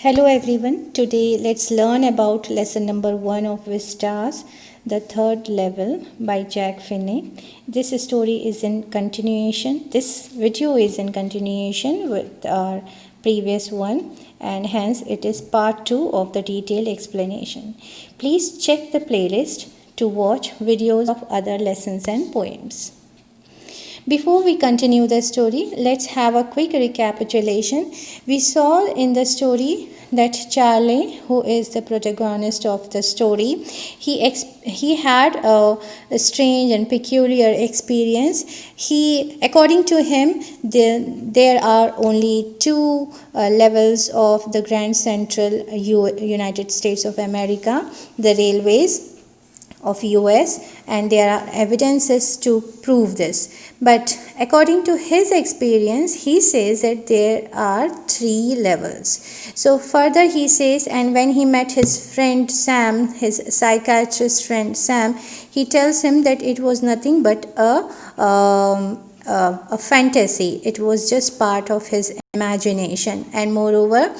Hello everyone. Today let's learn about lesson number 1 of Vistas, the third level by Jack Finney. This story is in continuation. This video is in continuation with our previous one, and hence it is part 2 of the detailed explanation. Please check the playlist to watch videos of other lessons and poems. Before we continue the story, let's have a quick recapitulation. We saw in the story that Charlie, who is the protagonist of the story, he had a strange and peculiar experience. According to him, there are only two levels of the Grand Central United States of America, the railways of US, and there are evidences to prove this. But according to his experience, he says that there are three levels. So further he says, and when he met his friend Sam, his psychiatrist friend Sam, he tells him that it was nothing but a fantasy. It was just part of his imagination, and moreover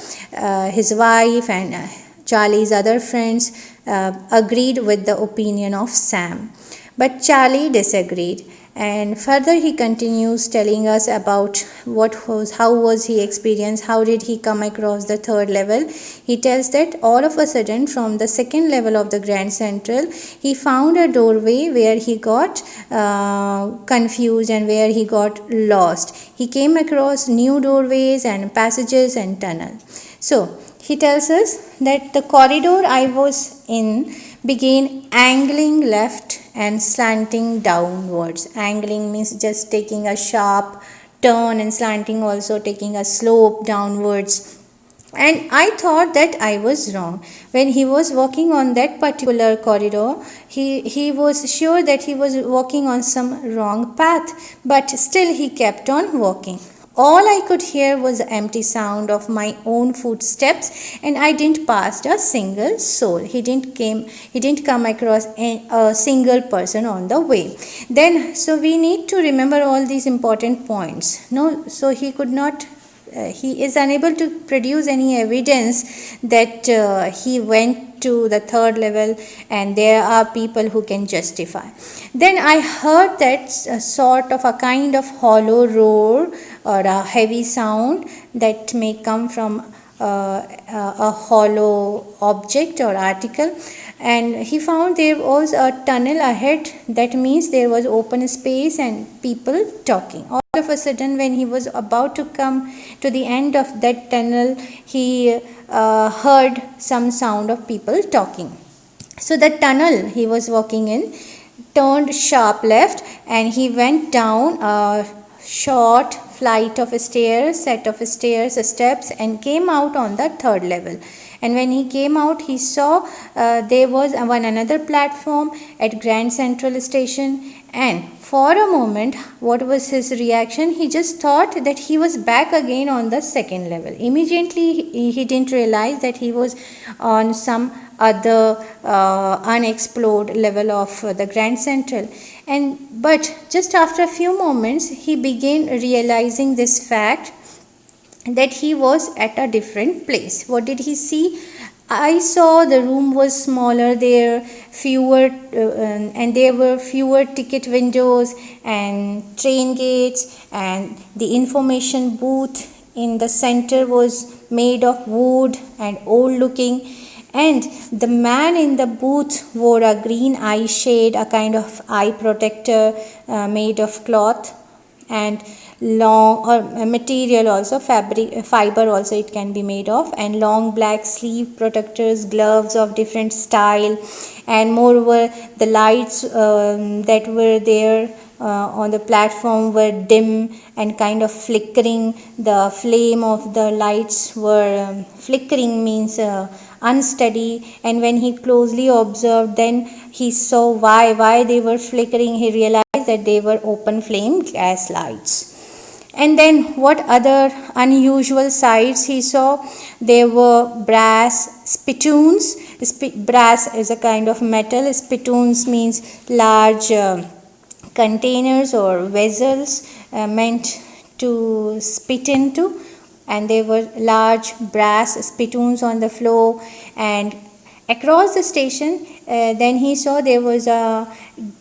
his wife and Charlie's other friends agreed with the opinion of Sam. But Charlie disagreed, and further he continues telling us about how was he experienced, how did he come across the third level. He tells that all of a sudden from the second level of the Grand Central, he found a doorway where he got confused and where he got lost. He came across new doorways and passages and tunnel. So he tells us that the corridor I was in began angling left and slanting downwards. Angling means just taking a sharp turn, and slanting also taking a slope downwards. And I thought that I was wrong. When he was walking on that particular corridor, he was sure that he was walking on some wrong path, but still he kept on walking. All I could hear was the empty sound of my own footsteps, and I didn't pass a single soul. He didn't come across a single person on the way. Then, so we need to remember all these important points. No, so he could not. He is unable to produce any evidence that he went to the third level, and there are people who can justify. Then I heard that sort of a kind of hollow roar or a heavy sound that may come from a hollow object or article, and he found there was a tunnel ahead. That means there was open space and people talking. All of a sudden, when he was about to come to the end of that tunnel, he heard some sound of people talking. So the tunnel he was walking in turned sharp left, and he went down a short set of steps, and came out on the third level. And when he came out, he saw there was another platform at Grand Central Station. And for a moment, what was his reaction? He just thought that he was back again on the second level. Immediately, he didn't realize that he was on some other unexplored level of the Grand Central. But just after a few moments, he began realizing this fact that he was at a different place. What did he see? I saw the room was smaller, and there were fewer ticket windows and train gates, and the information booth in the center was made of wood and old looking, and the man in the booth wore a green eye shade, a kind of eye protector made of cloth, and long or material also, fiber also it can be made of, and long black sleeve protectors, gloves of different style, and moreover the lights that were there on the platform were dim and kind of flickering. The flame of the lights were flickering, means unsteady, and when he closely observed, then he saw why they were flickering. He realized that they were open flame gas lights. And then what other unusual sights he saw? There were brass spittoons. Brass is a kind of metal. Spittoons means large containers or vessels meant to spit into. and there were large brass spittoons on the floor, and across the station, then he saw there was a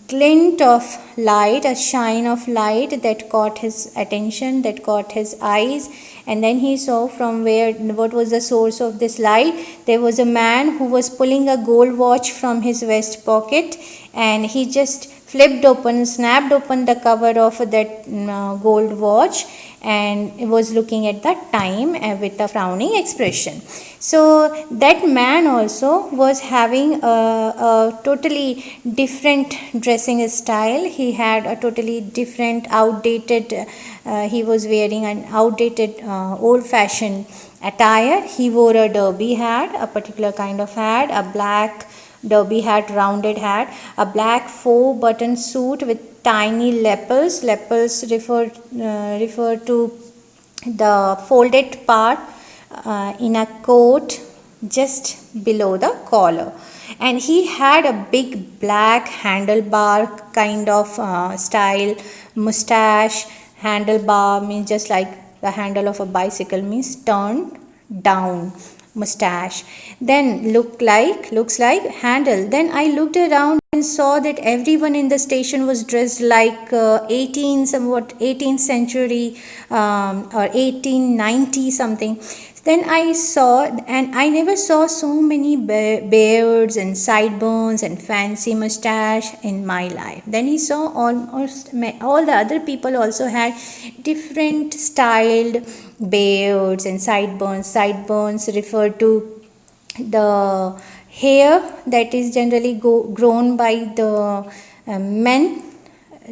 glint of light, a shine of light that caught his attention, that caught his eyes. And then he saw from what was the source of this light. There was a man who was pulling a gold watch from his vest pocket, and he just snapped open the cover of that gold watch, and was looking at the time with a frowning expression. So that man also was having a totally different dressing style. He had a totally different outdated, he was wearing an outdated old fashioned attire. He wore a derby hat, a particular kind of hat, a black derby hat, rounded hat, a black 4-button suit with tiny lapels. Lapels refer to the folded part in a coat just below the collar. And he had a big black handlebar kind of style mustache. Handlebar means just like the handle of a bicycle, means turned down mustache. Then looks like handle. Then I looked around and saw that everyone in the station was dressed like 18th century or 1890 something. Then I saw, and I never saw so many beards and sideburns and fancy mustache in my life. Then he saw almost all the other people also had different styled beards and sideburns. Sideburns refer to the hair that is generally grown by the men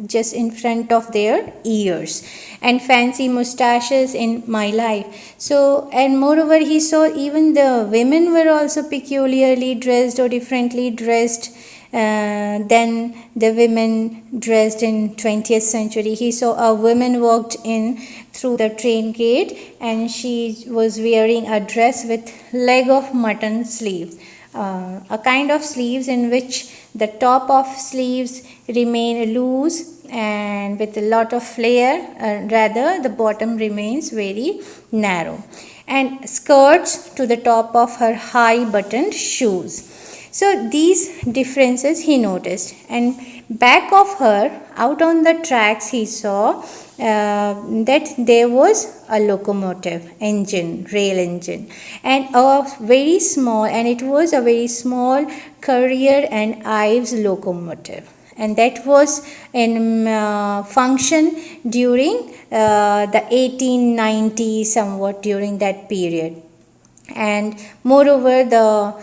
just in front of their ears, and fancy mustaches in my life. So, and moreover, he saw even the women were also peculiarly dressed or differently dressed than the women dressed in 20th century. He saw a woman walked in through the train gate, and she was wearing a dress with leg of mutton sleeves, a kind of sleeves in which the top of sleeves remain loose and with a lot of flare, rather the bottom remains very narrow, and skirts to the top of her high buttoned shoes. So these differences he noticed, and back of her, out on the tracks, he saw that there was a locomotive engine, rail engine, and it was a very small Currier and Ives locomotive, and that was in function during the 1890 somewhat, during that period. And moreover, the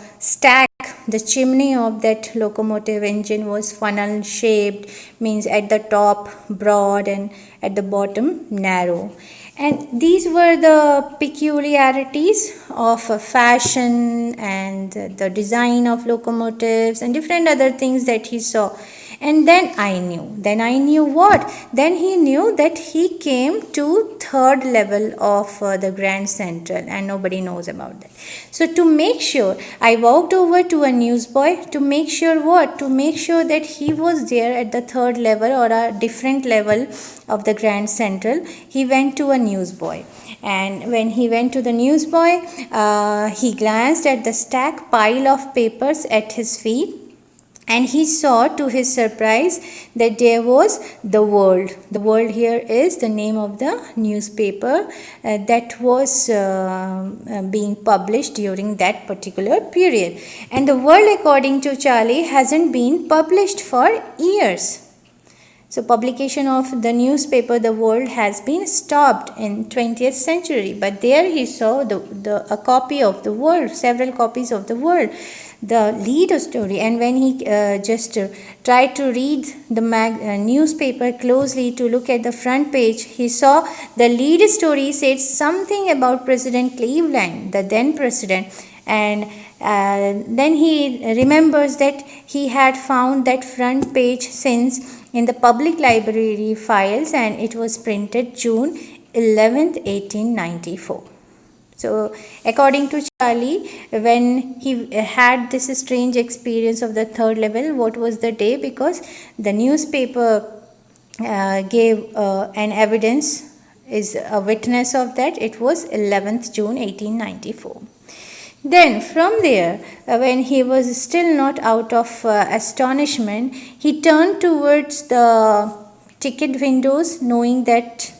chimney of that locomotive engine was funnel shaped, means at the top broad and at the bottom narrow. And these were the peculiarities of fashion and the design of locomotives and different other things that he saw. And then I knew what? Then he knew that he came to third level of the Grand Central, and nobody knows about that. So to make sure, I walked over to a newsboy to make sure what? To make sure that he was there at the third level or a different level of the Grand Central. He went to a newsboy. And when he went to the newsboy, he glanced at the stack pile of papers at his feet, and he saw to his surprise that there was The World. The World here is the name of the newspaper that was being published during that particular period. And The World, according to Charlie, hasn't been published for years. So publication of the newspaper The World has been stopped in 20th century. But there he saw a copy of The World, several copies of The World, the lead story. And when he just tried to read the newspaper closely to look at the front page, he saw the lead story said something about President Cleveland, the then president. And then he remembers that he had found that front page since in the public library files, and it was printed June 11th, 1894. So, according to Charlie, when he had this strange experience of the third level, what was the day? Because the newspaper gave an evidence is a witness of that. It was 11th June 1894. Then from there, when he was still not out of astonishment, he turned towards the ticket windows, knowing that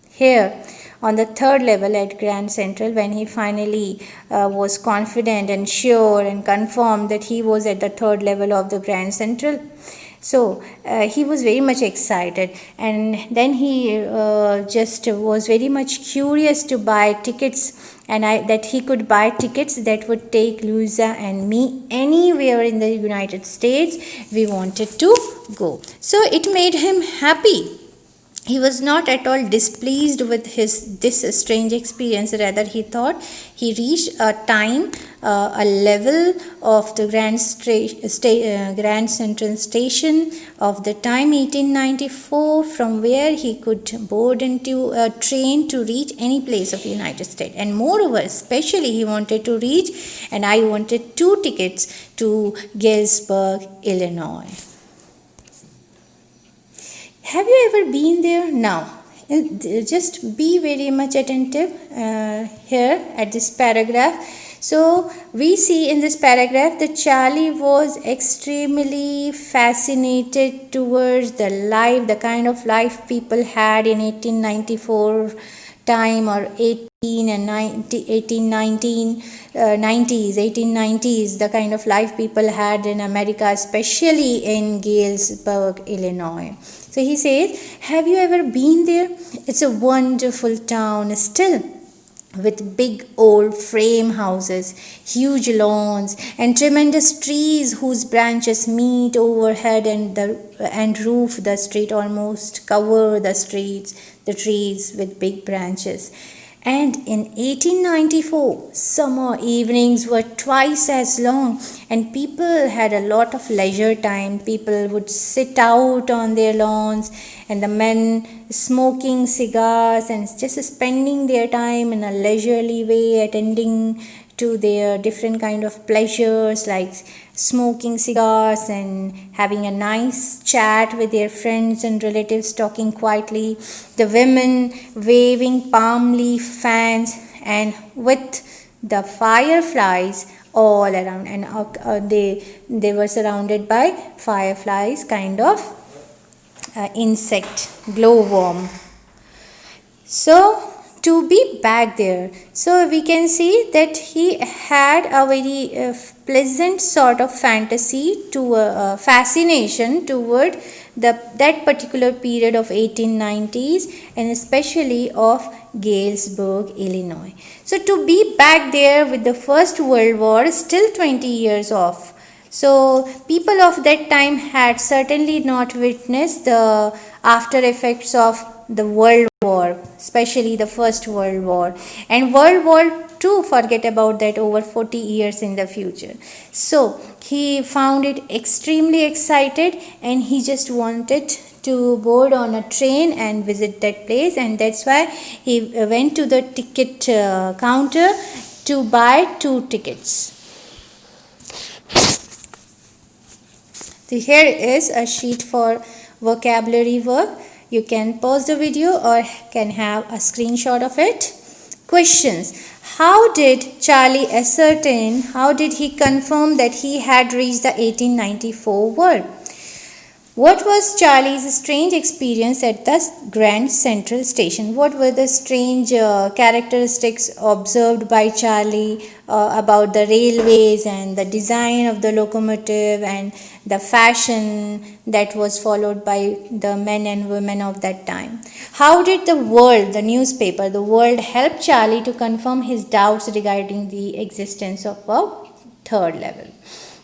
here on the third level at Grand Central, when he finally was confident and sure and confirmed that he was at the third level of the Grand Central. So he was very much excited, and then he just was very much curious to buy tickets, and that he could buy tickets that would take Louisa and me anywhere in the United States we wanted to go. So it made him happy. He was not at all displeased with this strange experience. Rather, he thought he reached a time, a level of the Grand Central Station of the time 1894, from where he could board into a train to reach any place of the United States. And moreover, especially he wanted to reach, and I wanted 2 tickets to Galesburg, Illinois. Have you ever been there? Now, just be very much attentive here at this paragraph. So, we see in this paragraph that Charlie was extremely fascinated towards the life, the kind of life people had in 1894 time, or 1890s, the kind of life people had in America, especially in Galesburg, Illinois. So he says, have you ever been there? It's a wonderful town still, with big old frame houses, huge lawns, and tremendous trees whose branches meet overhead and roof the street, almost cover the trees with big branches. And in 1894, summer evenings were twice as long, and people had a lot of leisure time. People would sit out on their lawns, and the men smoking cigars and just spending their time in a leisurely way, attending to their different kind of pleasures like smoking cigars and having a nice chat with their friends and relatives, talking quietly. The women waving palm leaf fans and with the fireflies all around, and they were surrounded by fireflies, kind of insect, glowworm. So to be back there, so we can see that he had a very pleasant sort of fantasy to fascination toward that particular period of 1890s, and especially of Galesburg, Illinois. So to be back there with the First World War, still 20 years off. So people of that time had certainly not witnessed the after effects of the World War, especially the First World War, and World War II, forget about that, over 40 years in the future. So he found it extremely excited, and he just wanted to board on a train and visit that place, and that's why he went to the ticket counter to buy 2 tickets. So here is a sheet for vocabulary work. You can pause the video or can have a screenshot of it. Questions. How did Charlie ascertain, how did he confirm that he had reached the 1894 world? What was Charlie's strange experience at the Grand Central Station? What were the strange characteristics observed by Charlie about the railways and the design of the locomotive and the fashion that was followed by the men and women of that time? How did the World, the newspaper, the World, help Charlie to confirm his doubts regarding the existence of a third level?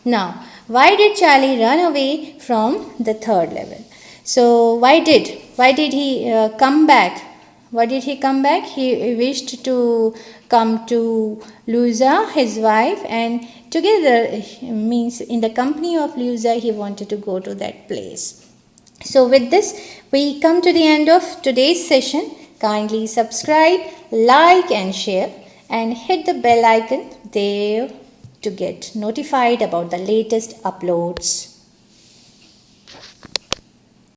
Now, why did Charlie run away from the third level? So, why did he come back? Why did he come back? He wished to come to Louisa, his wife, and together, means in the company of Louisa, he wanted to go to that place. So, with this, we come to the end of today's session. Kindly subscribe, like and share, and hit the bell icon there to get notified about the latest uploads.